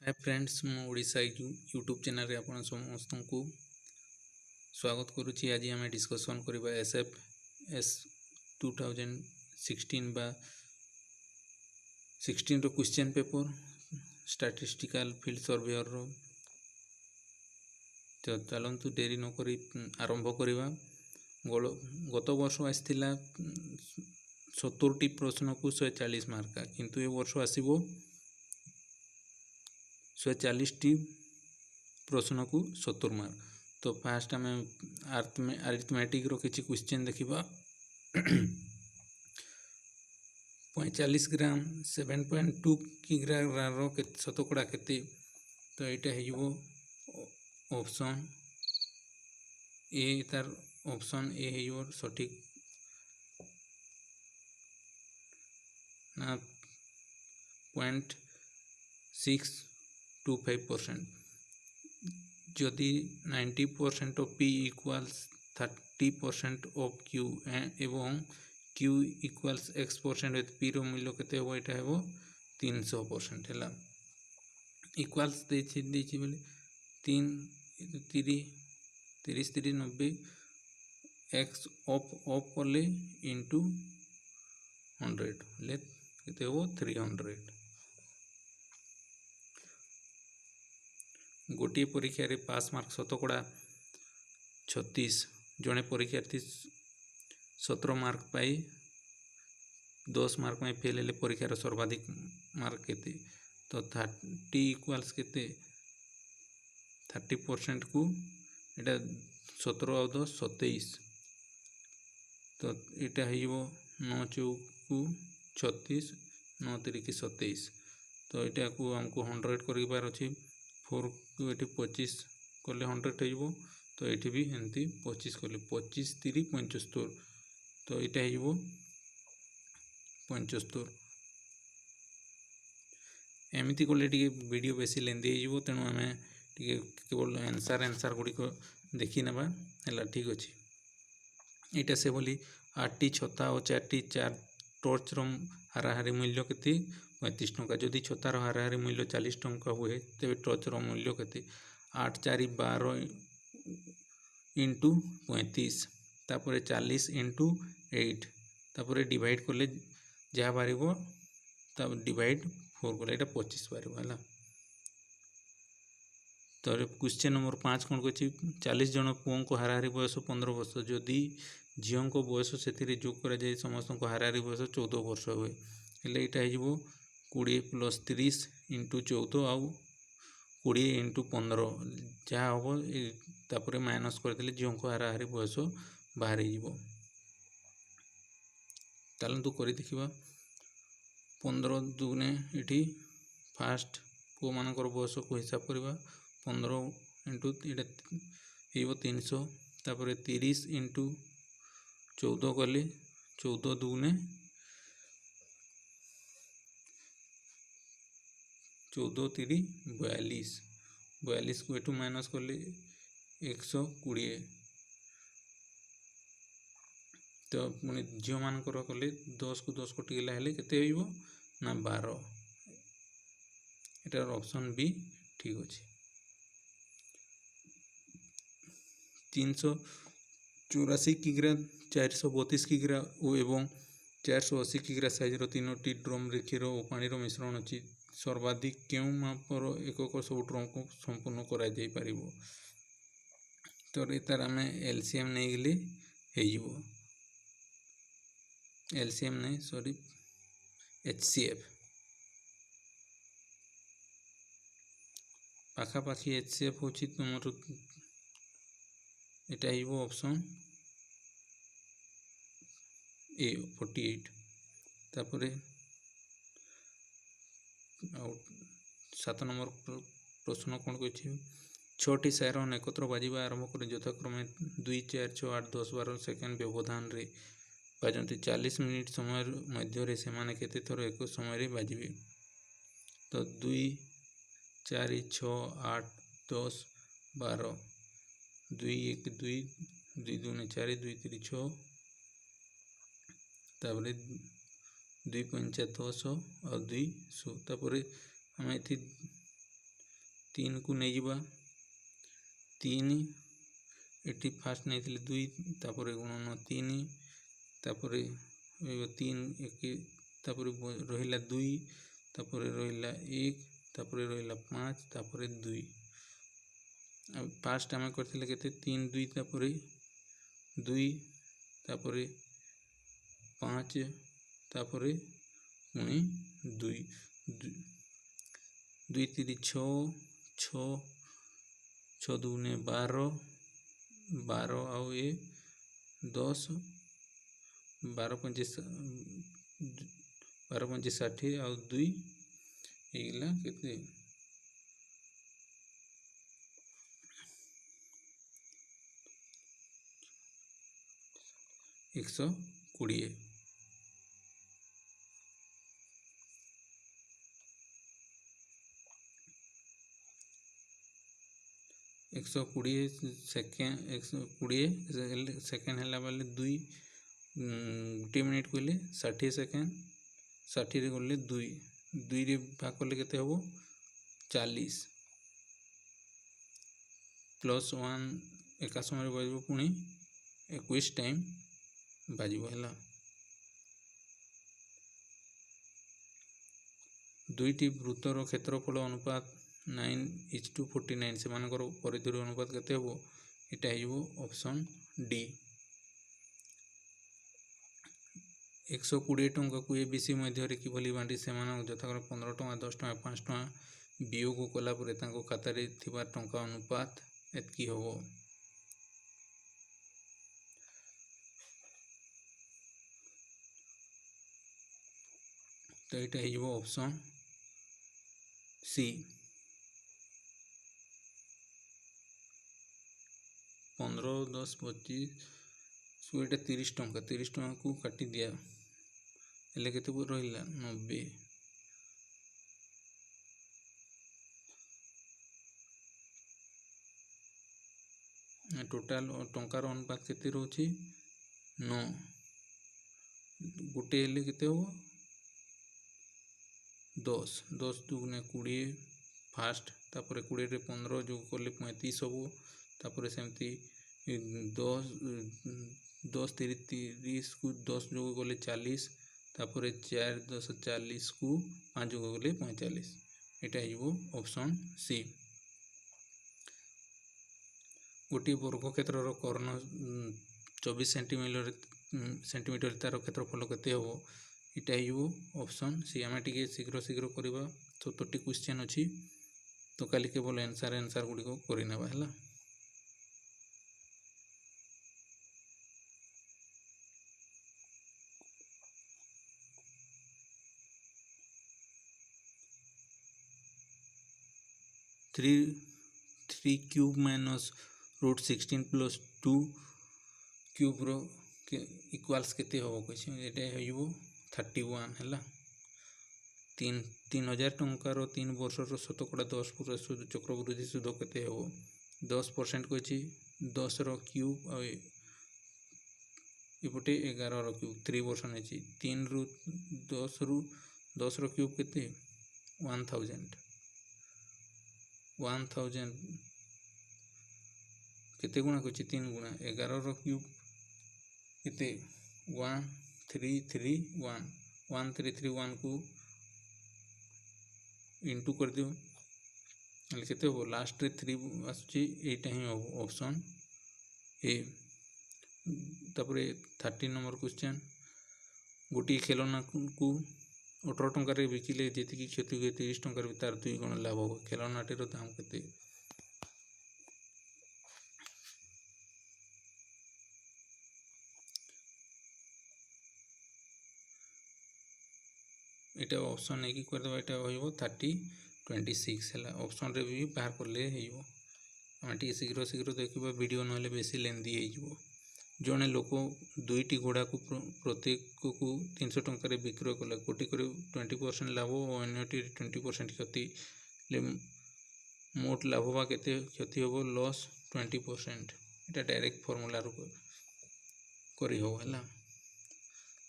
Hi friends मु Odisha YouTube channel रे आपण समस्त को स्वागत करुच्ची। आज आम डिस्कसन करबा एसएफ एस 2016 बा 16 रो question paper statistical field surveyor रो। तो चलंतु देरी न करी आरंभ करबा। गत वर्ष आसीथिला 70टी प्रश्न को 140 मार्क किंतु ए वर्ष आसीबो 140टी प्रश्न को 70 मार्क। तो फास्ट आम अरिथमेटिक रो किछि क्वेश्चन देखिबा। 45 ग्राम 7.2 किग्रा रो शतकड़ा केते। तो एटा हेइबो ऑप्शन ए। तार ऑप्शन ए हेइबो सठिक ना 0.625%। जदि 90% of P equals 30% of Q एवं Q इक्वल्स X% P रो मूल्य केते हो एटा हेबो 300% हैला। इक्वल्स देछि बोले 30 90 x ऑफ करले इनटू 100 ले केते हो 300। गोटे परीक्षा रे पास मार्क शतकड़ा 36। जड़े परीक्षार्थी 17 मार्क पाई 10 मार्क में फेल हेले परीक्षार सर्वाधिक मार्क केते। तो 30 इक्वल्स केते 30% को एटा 17 और 10 27। तो एटा हेइबो 9 चौकु 36 9 3 27। तो एटा को हमको 100 करिबार अछि। 4 को एटी 25 करले 100 हेइबो। तो एठी भी एंती 25 करले 25 3 75। तो एटा हेइबो 75। एमिति कोले टिके वीडियो बेसी लेंदी हेइबो। तेनु आमे टिके केवल आंसर गुडी को देखि नबा हैला। ठीक अछि। एटा से बोली 8टी छता और 4टी टॉर्च रो हाराहारी मूल्य केते 35 टंका। जदि छतार हाराहारी मूल्य 40 टंका हुए तेबे टॉर्च रो मूल्य केते 8 4 12 इंटू 35 तापर 40 इंटू 8 तापर डिवाइड करले जहाँ बारिबो तब डिवाइड 4 करले एटा 25 बारिबो हैला। तो क्वेश्चन नंबर 5 कौन कहछि 40 जन पुओं को हाराहारी बयस 15 वर्ष। जदि झीओं को बयस से जोग करा जाए समस्त को हाराहारी बयस 14 वर्ष हुए हेले एटा हेजिबो 20 प्लस 30 इंटू 14 आउ 20 इंटू 15 जहाँ हम तापर माइनस करदेले झीओं को हाराहारी बयस बाहर हो। चलतु कर देखा 15 दुने ये फास्ट पुओ मानकर बयस को हिसाब करवा 15 इंटू ये 300 तापर 30 इंटू 14 कले 14 दुने 14 3 42 42 को एठू माइनस करले 120। तो पुणी झील मानकर कले 10 को 10 कटिगला हेले केते होइबो ना 12। एटार ऑप्शन बी ठीक अछि। 384 किग्रा 432 किग्रा एवं 480 किग्रा साइज रो 3टी ड्रम रे क्षीर और पानी रो मिश्रण अछि। सर्वाधिक केउ मापर एकक सब ड्रम को संपूर्ण करा जाय परिबो। तो एतार आमे एलसीएम नै गेले हेइबो। एलसीएम नहीं सॉरी एचसीएफ पाखापाखी एचसीएफ होची तुमर एटा हेइबो ऑप्शन ए 48। तापरे 7 नंबर प्रश्न कौन कहछि 6टी सायरन एकत्र बाजिबा आरंभ कर यथाक्रमे 2 4 6 8 10 12 सेकेंड व्यवधान रे बाजंती 40 मिनिट समय मध्य रे सेमाने केते थर एक समय रे बाजिबे। तो 2 4 6 8 10 12 2 1 2 2 2 4 2 3 6 तापरे 2 5 10 और 2 100 तापरे आम ये 3 को नहीं जीवा 3 एटी फास्ट नहीं थी 2 तापर गुणन 3 तापर 3 1 तापर रहिला 2 तापर रहिला 1 तापर रहिला 5 तापर 2 अब फास्ट आम करथिले केते 3 2 तापर 2 तापर 5 तापर पुणी 2 2 3 6 6 6 दूने 12 12 आउ ए 10 12 5 12 5 60 आउ 2 ହେଇଗଲା କେତେ 120 120 सेकेंड 120 सेकेंड है बेले 2 गोटे मिनिट कहले 60 सेकेंड 60 रे गले 2 रे भाग कले केते हबो 40 प्लस 1 एका समय बाजो पुणी 21 टाइम बाजो है दुईटी वृत्तर क्षेत्रफल अनुपात 9:49 से परिधि अनुपात केते हबो यहाँ ऑप्शन डी 120 टंका को एबीसी मध्य किभली बांटी से यथाक्रम 15 टंका 10 टंका 5 टंका वियोग कलापर खाता टंका अनुपात एतकी हबो तो यहाँ ऑप्शन सी 15 10 25 सो 30 टंका को काटी दिया हेल्ले केते रहिला 90 टोटाल टंकार अनुपात केते रोची 9 गोटे हेल्ले केते हो 10 10 दुगुने 20 फास्ट तापर 20 रे 15 जो कले 35 हबो तापर सेमती 10 10 30 को 10 जो गले 40 तापर 4 10 40 को 5 जो गले 45 एटा हिबो ऑप्शन सी गोटे वर्ग क्षेत्र कर्ण 24 सेंटीमीटर तार क्षेत्रफल केते हबो इटा हिबो ऑप्शन सी आमे टिके शीघ्र शीघ्र करबा 70 क्वेश्चन अछि तो काली केवल आंसर गुडी को करि नेबा हला three cube minus root 16 plus 2 cube रो इक्वाल्स केते हबो क्वेश्चन एटा होइबो 31 है 3000 टंकार 3 वर्ष शतकड़ा 10% चक्रवृद्धि सुध केते हो 10% कही 10 क्यूब एपटे 11 क्यूब 3 वर्ष नहीं 3 रु 10 क्यूब केते 1000 केते गुणा कही 3 गुणा 11 क्यूब केते 1331 को इंटू कर दियो केते हो लास्ट रे 3 आसुची एटा ही ऑप्शन ए तापर 30 नंबर क्वेश्चन गोटी खेलना को 18 टंका रे बिकिले जेतिकी क्षति हुए 30 टंका रे तार 2 गुण लाभ हो खेलनाटी रो दाम केते एटा ऑप्शन नहीं कि कर दबा एटा होइबो 3026 है ऑप्शन रे भी बाहर करले होइबो हम टी शीघ्र शीघ्र देखिबा वीडियो नले बेसी लेंदी होइबो जने लोक दुईटी घोड़ा को प्रत्येक को 300 टंका रे विक्रय कला कोटी करे 20% लाभ और अन्यटी 20% क्षति ले मोट लाभ बा केते क्षति होबो लॉस 20% एटा डायरेक्ट फार्मूला रो करी हो हला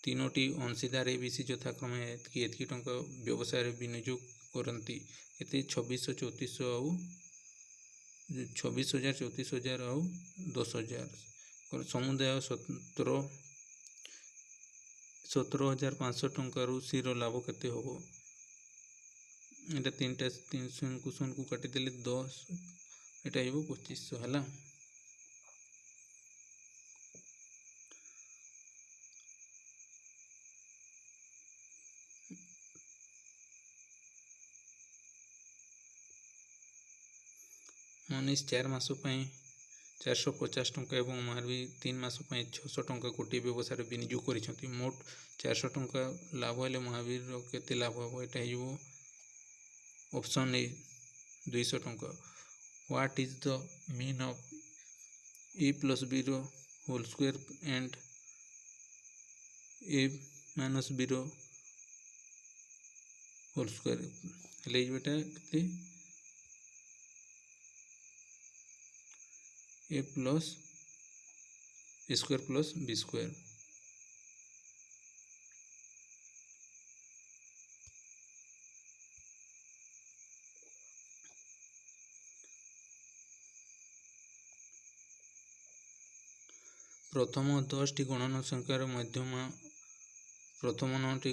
तीनोटी अंशीदार एबीसी यथाक्रमे एतकी टंका व्यवसाय विनियोग करती केते 26,000 34,000 आउ 26,000 34,000 आउ 10,000 समुदाय 17,500 टंकार सी लाभ केते हम यहाँ 3टा 300 को काटिदेले 10 यहाँ हो 2500 है। मनीष 4 मास 450 टंका और महावीर 3 मास 600 टंका गोटे व्यवसाय विनियोग कर मोट 400 टंका लाभ हेले महावीर केते लाभ हम यहाँ ऑप्शन ए 200 टंका। What is the mean of A plus B रो whole square and A minus B रो होल स्क्वायर हेले बेटा केते A plus A square plus B square. प्रथम 10टी गणन संख्यार मध्यमा प्रथम 9टी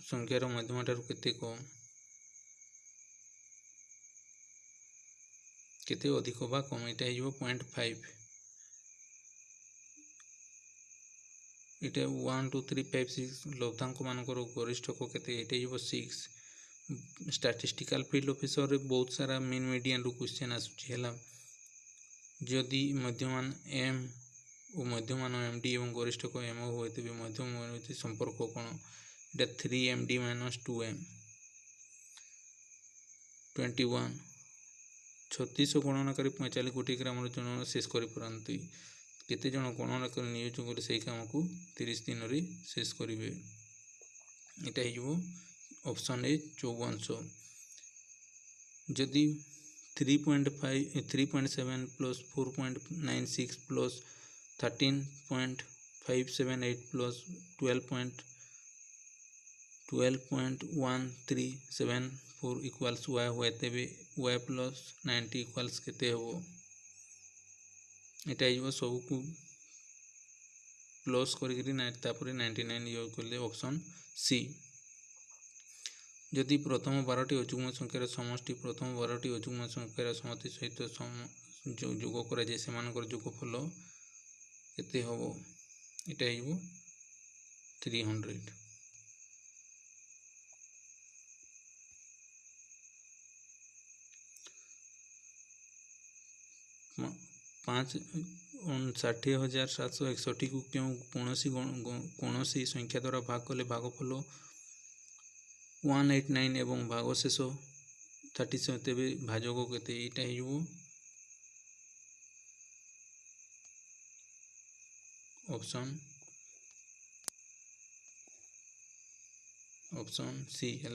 संख्यार मध्यमा ठारू केते कम केते अधिक बा कम यहाँ हो 0.5 यहाँ 1 2 3 5 6 लब्धांक मानकर गरिष्ठक केते यहाँ हो 6। स्टैटिस्टिकल फील्ड ऑफिसर रे बहुत सारा मीन मीडियन रू क्वेश्चन आसुची जदि मध्यमान एम और मध्यमान एम डी और गरिष्ठक एम हुए तेज मध्यम संपर्क कौन यहाँ 3 MD - 2M 21 36 गणनाकारी 45 कोटी ग्राम जन शेष करते केते जन गणना कर नियोजन कर से काम को 30 दिन रे शेष करेंगे यहाँ हो ऑप्शन ए 5400। जदि 3.7 plus 4.96 plus 13.578 plus 12.1374 equals y हुए तेबे y प्लस 90 इक्वाल्स केते हो यहाँ हो सब को प्लस करी 99 यूज कले ऑप्शन सी। जदि प्रथम 12टी अजुग्म संख्यार समष्टि प्रथम 12टी अजुग्म संख्यार समष्टि सहित जोग कर जोगफल केते हम यहाँ हो 300। 60,761 को कौन संख्या द्वारा भाग कले भागफल 189 एवं भागशेष 37 तेज भाजक केते यहाँ हो ऑप्शन सी है।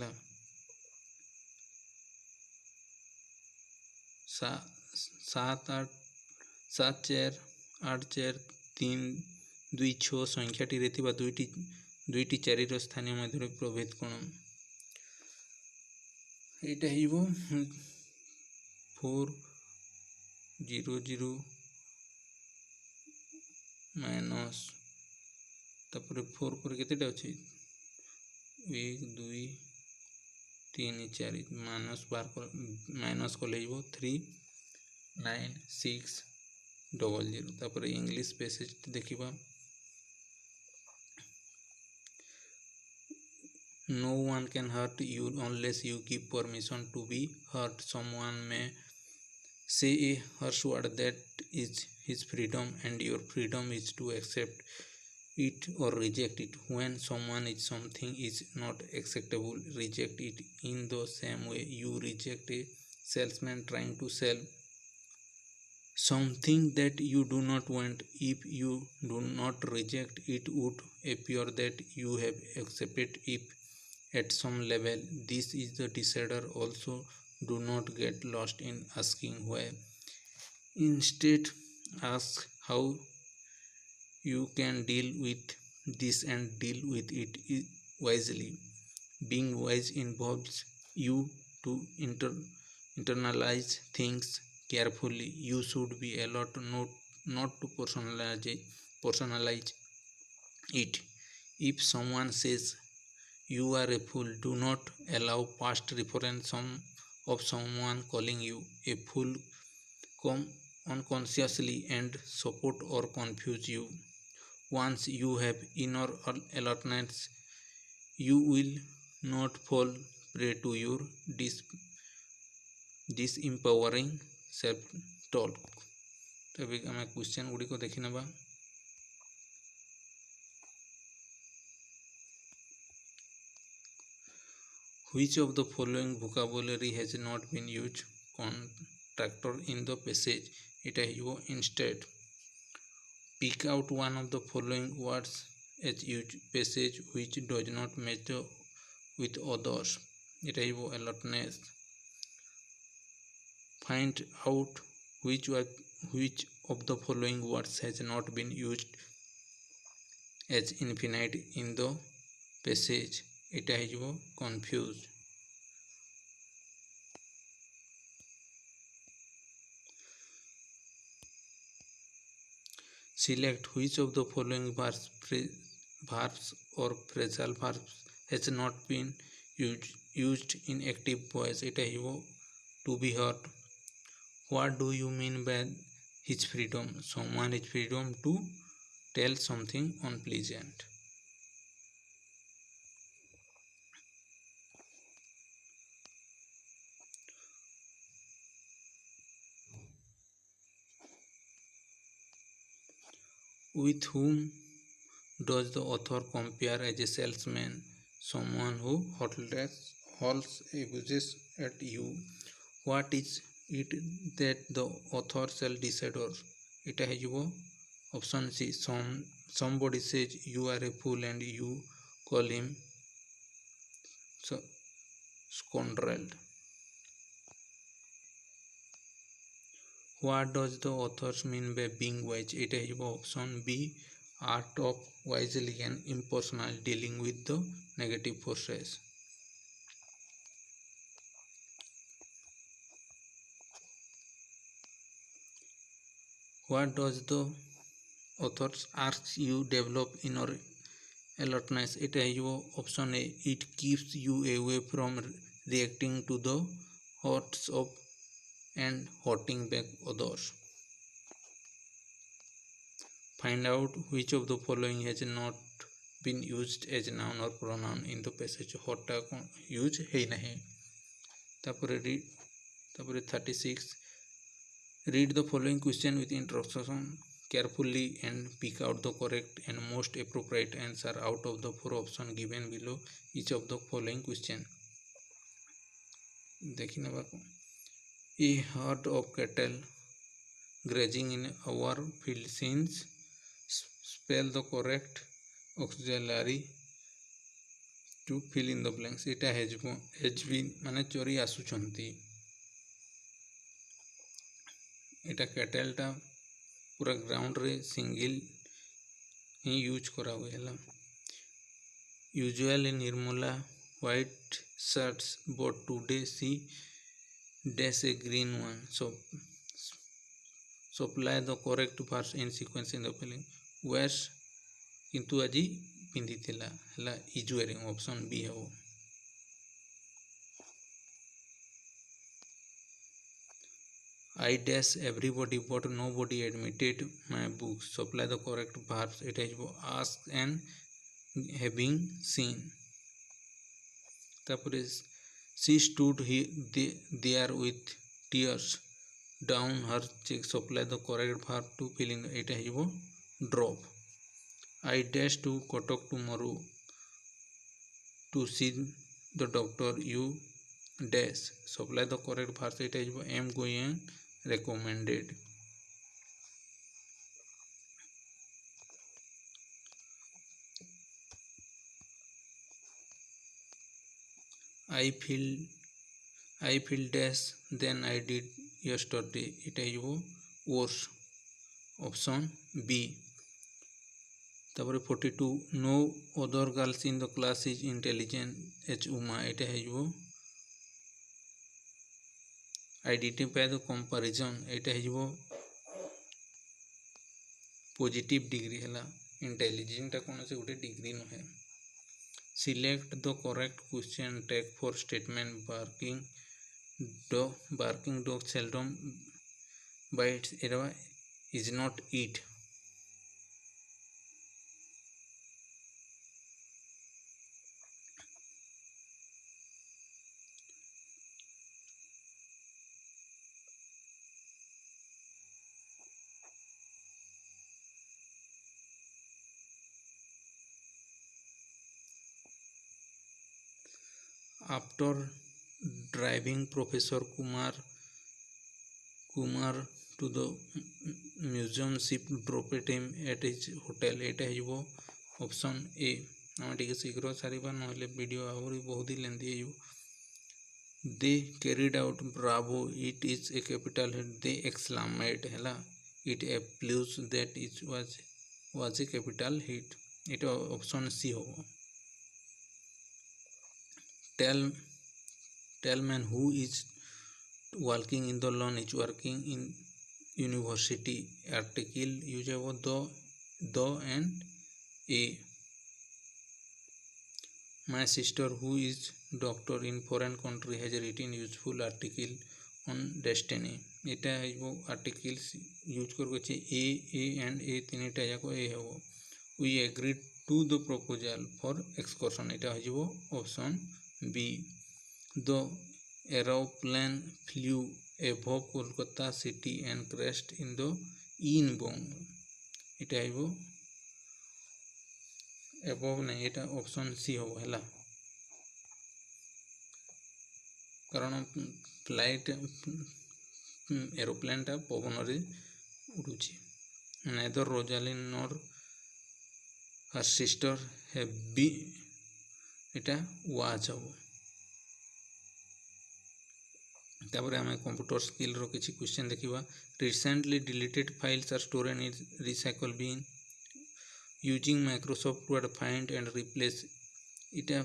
7,4,8,4,3,2,6 संख्याटी दुईटी 4 स्थानीय मध्य प्रभेद कौन यहाँ हो 4,0,0 माइनस तापर 4 पर केतेटा अच्छे 1 2 3 4 माइनस कले 3,9,6,0,0 तापर इंग्लिश पैसेज देखिबा No one can hurt you unless you give permission to be hurt. Someone may say a harsh word that is his freedom, and your freedom is to accept it or reject it. When someone is something is not acceptable, reject it. In the same way, you reject a salesman trying to sell something that you do not want. If you do not reject it, would appear that you have accepted it at some level. This is the decider. Also, do not get lost in asking why. Instead, ask how you can deal with this and deal with it wisely. Being wise involves you to internalize things carefully. You should be alert not to personalize it. If someone says you are a fool, do not allow past reference of someone calling you a fool come unconsciously and support or confuse you. Once you have inner alertness, you will not fall prey to your disempowering self talk. तो अभी आम question गुड़िक देखी नवा. Which of the following vocabulary has not been used contractor in the passage? এটা হইব instead. Pick out one of the following words as used passage which does not match with others. এটা হইব alertness. Find out which of the following words has not been used as infinite in the passage. এটা হইব confused. Select which of the following verbs or phrasal verbs has not been used in active voice. এটা হইব to be heard. What do you mean by his freedom? Someone is freedom to tell something unpleasant. With whom does the author compare as a salesman? Someone who hurls abuses at you. What is it that the author shall decide or? এটা হইব option C. Somebody says you are a fool and you call him scoundrel. What does the author mean by being wise? এটা হইব option B. Art of wisely and impersonal dealing with the negative forces. What does the author ask you develop inner alertness? এটা হইব option A. It keeps you away from reacting to the hurts of and hurting back others. Find out which of the following has not been used as noun or pronoun in the passage. হরটা use है नहीं. তারপরে 36. Read the following question with introduction carefully and pick out the correct and most appropriate answer out of the 4 options given below each of the following question. देखी नवा. A herd of cattle grazing in our field since. Spell the correct auxiliary to fill in the blanks. এটা has been মানে ଚରି ଆସୁଛନ୍ତି. এটা କ୍ୟାଟେଲଟା पूरा ground रे single ही use करा हुआ है. Usually Nirmala white shirts but today she dash a green one. So supply the correct verbs in sequence in the following. Wears किंतु आजी पिंधि थिला हला इज वेयरिंग. ऑप्शन बी है. I dash everybody but nobody admitted my books. Supply the correct verbs. It is ask and having seen. তারপরে she stood there with tears down her cheek. Supply the correct verb to fill in. এটা হইব drop. I dash to Kotak tomorrow to see the doctor. You dash. Supply the correct verb. এটা হইব am going recommended. I feel dash than I did yesterday. এটা হইব worse. Option B. তারপরে 42. No other girls in the class is intelligent as Uma. এটা হইব identify the comparison एटा हो positive degree है intelligent कौन से गोटे डिग्री नुहे select the correct question tag for statement barking dog seldom bites Etah is not eat after driving Professor Kumar to the museum ship dropped him at his hotel एटा हो option ए आम टे शीघ्र सारिबा नहले वीडियो आहुरी बहुत ही लेंदी they carried out bravo it is a capital hit they exclaimed hela it appears that it was a capital hit Etah option C हो tell man who is walking in the lawn is working in university article use about the and a my sister who is doctor in foreign country has written useful article on destiny एटा हो articles use करके A and ए तीनटा जाक ए हो we agreed to the proposal for excursion एटा हो option B the aeroplane flew above Kolkata city and crashed in the Inbong एटा हो above नहीं एटा option C हो है कारण फ्लाइट एरोप्लेन टा पवन रे उड़ुची neither Rosalind nor her sister have been एटा वाच हो तापर आम कंप्यूटर स्किल रो किसी क्वेश्चन देखिबा recently deleted files are stored in recycle bin using Microsoft Word find and replace इटा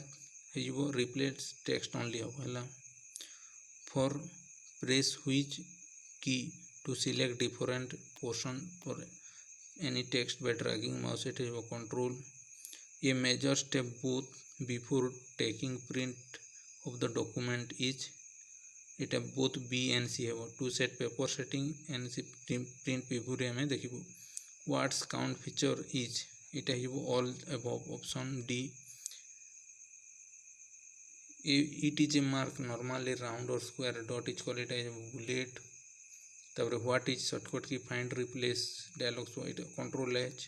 हो रिप्लेस टेक्स्ट ओनली हो हला for press which key to select different portion for any text by dragging mouse it हो control a major step both before taking print of the document is इटा both B and C हो to set paper setting and C print preview रे हमें देखिबो what's count feature is इटा हो all above option D it is a mark normally round or square dot is called इटा bullet तापर what is shortcut key find replace dialog so इटा control H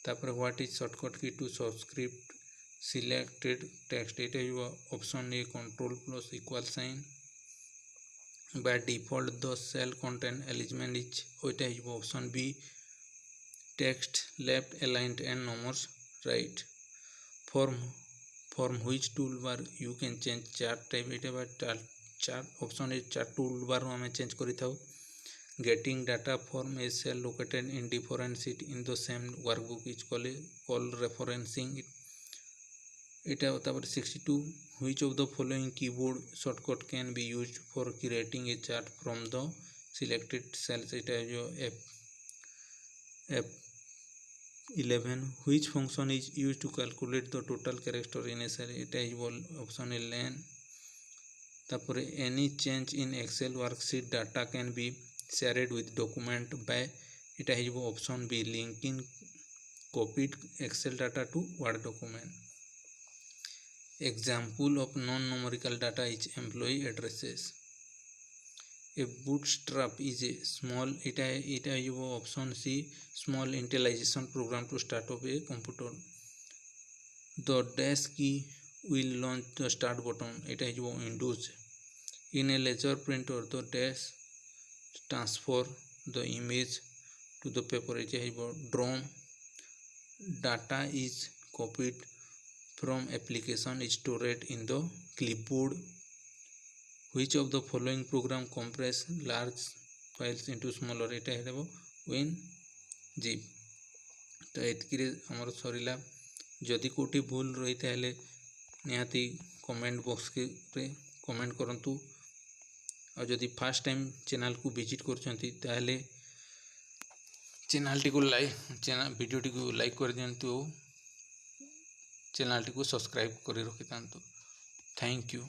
तापर what is shortcut key to subscript selected text इटा हो option A control plus equal sign by default the cell content element is oita is option B text left aligned and numbers right form which toolbar you can change chart type ita by chart option is chart toolbar hame change kari thau getting data from a cell located in different sheet in the same workbook is called referencing it तापर 62 which of the following keyboard shortcut can be used for creating a chart from the selected cells it जो F11 which function is used to calculate the total character in a cell it option len तापर any change in excel worksheet data can be shared with document by it option B linking copied excel data to word document example of non-numerical data is employee addresses a bootstrap is a small ita you option C small initialization program to start up a computer the dash key will launch the start button ita you windows in a laser printer the dash transfer the image to the paper ita drone data is copied from application is stored in the clipboard which of the following program compress large files into smaller एटा हेबो win zip तो एतकी हमर सरीला जदि कोठी भूल रही ताले निहाती comment box के रे कमेंट करंतु और जदि फास्ट टाइम चैनल को विजिट करछंती ताहले चैनल टी को वीडियो टी को लाइक कर दियंतु, चैनल टी को सब्सक्राइब कर रखि थांतु। Thank you.